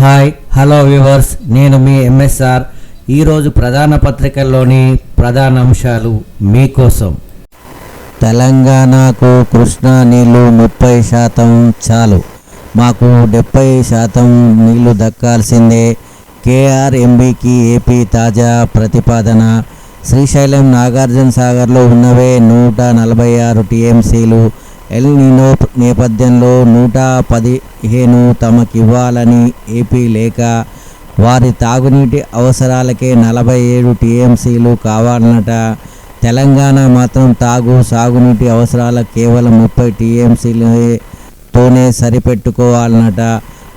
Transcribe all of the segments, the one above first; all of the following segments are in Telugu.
హాయ్ హలో వ్యూవర్స్, నేను మీ ఎంఎస్ఆర్. ఈరోజు ప్రధాన పత్రికల్లోని ప్రధాన అంశాలు మీకోసం. తెలంగాణకు కృష్ణా నీళ్లు 30% చాలు, మాకు 70% నీళ్లు దక్కాల్సిందే. కేఆర్ఎంబీకి ఏపీ తాజా ప్రతిపాదన. శ్రీశైలం నాగార్జున సాగర్లో ఉన్నవే 146 టీఎంసీలు. ఎల్ నినో నేపథ్యంలో 115 తమకివ్వాలని ఏపీ లేక వారి తాగునీటి అవసరాలకే 47 టీఎంసీలు కావాలన్నట. తెలంగాణ మాత్రం సాగునీటి అవసరాలకు కేవలం 30 టీఎంసీలతోనే సరిపెట్టుకోవాలన్నట.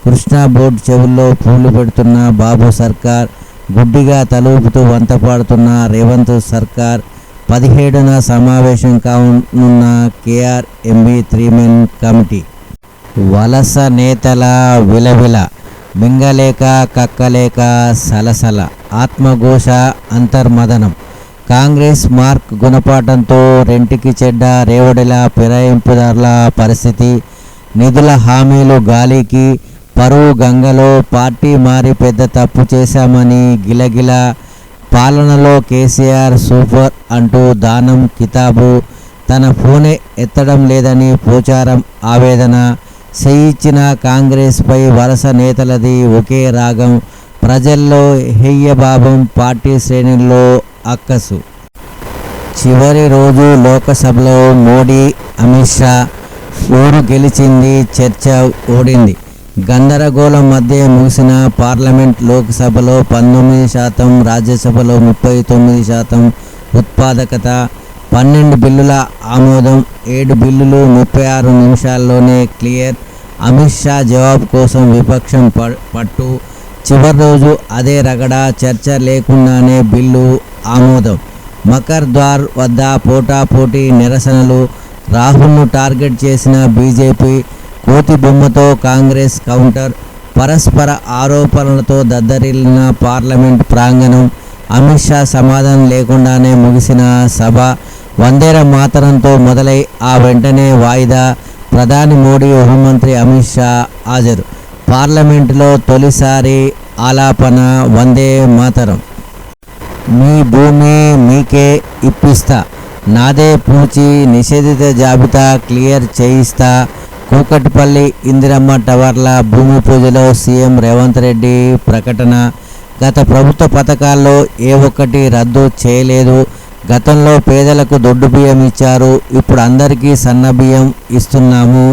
కృష్ణా బోర్డు చెవుల్లో పూలు పెడుతున్న బాబు సర్కార్, గుడ్డిగా తలూపుతూ వంతపాడుతున్న రేవంత్ సర్కార్. 17న సమావేశం కానున్న కేఆర్ఎంబీ 3 మెన్ కమిటీ. వలస నేతల విలవిల, మింగలేక కక్కలేక సలసల, ఆత్మఘోష అంతర్మదనం. కాంగ్రెస్ మార్క్ గుణపాఠంతో రెంటికి చెడ్డ రేవడిల ఫిరాయింపుదారుల పరిస్థితి. నిధుల హామీలు గాలికి, పరువు గంగలో. పార్టీ మారి పెద్ద తప్పు చేశామని గిలగిల. పాలనలో కేసీఆర్ సూపర్ అంటూ దానం కితాబు. తన ఫోనే ఎత్తడం లేదని పోచారం ఆవేదన. చేయిచ్చిన కాంగ్రెస్పై వలస నేతలది ఒకే రాగం. ప్రజల్లో హెయ్యభావం, పార్టీ శ్రేణుల్లో అక్కసు. చివరి రోజు లోకసభలో మోడీ అమిత్ షా. పోరు గెలిచింది, చర్చ ఓడింది. గందరగోళం మధ్య ముగిసిన పార్లమెంట్. లోక్సభలో 19%, రాజ్యసభలో 39% ఉత్పాదకత. 12 బిల్లుల ఆమోదం. 7 బిల్లులు 36 నిమిషాల్లోనే క్లియర్. అమిత్ షా జవాబు కోసం విపక్షం పట్టు. చివరి రోజు అదే రగడ. చర్చ లేకుండానే బిల్లు ఆమోదం. మకర్ ద్వార్ వద్ద పోటాపోటీ నిరసనలు. రాహుల్ను టార్గెట్ చేసిన బీజేపీ. కోతి బొమ్మతో కాంగ్రెస్ కౌంటర్. పరస్పర ఆరోపణలతో దద్దరిల్లిన పార్లమెంట్ ప్రాంగణం. అమిత్ షా సమాధానం లేకుండానే ముగిసిన సభ. వందేర మాతరంతో మొదలై ఆ వెంటనే వాయిదా. ప్రధాని మోడీ, హోంమంత్రి అమిత్ షా హాజరు. పార్లమెంటులో తొలిసారి ఆలాపన వందే మాతరం. మీ భూమి మీకే ఇప్పిస్తా, నాదే పూచి, నిషేధిత జాబితా క్లియర్ చేయిస్తా. కూకట్పల్లి ఇందిరమ్మ టవర్ల భూమి పూజలో సీఎం రేవంత్ రెడ్డి ప్రకటన. గత ప్రభుత్వ పథకాల్లో ఏ ఒక్కటి రద్దు చేయలేదు. గతంలో పేదలకు దొడ్డు బియ్యం ఇచ్చారు, ఇప్పుడు అందరికీ సన్న బియ్యం ఇస్తున్నాము.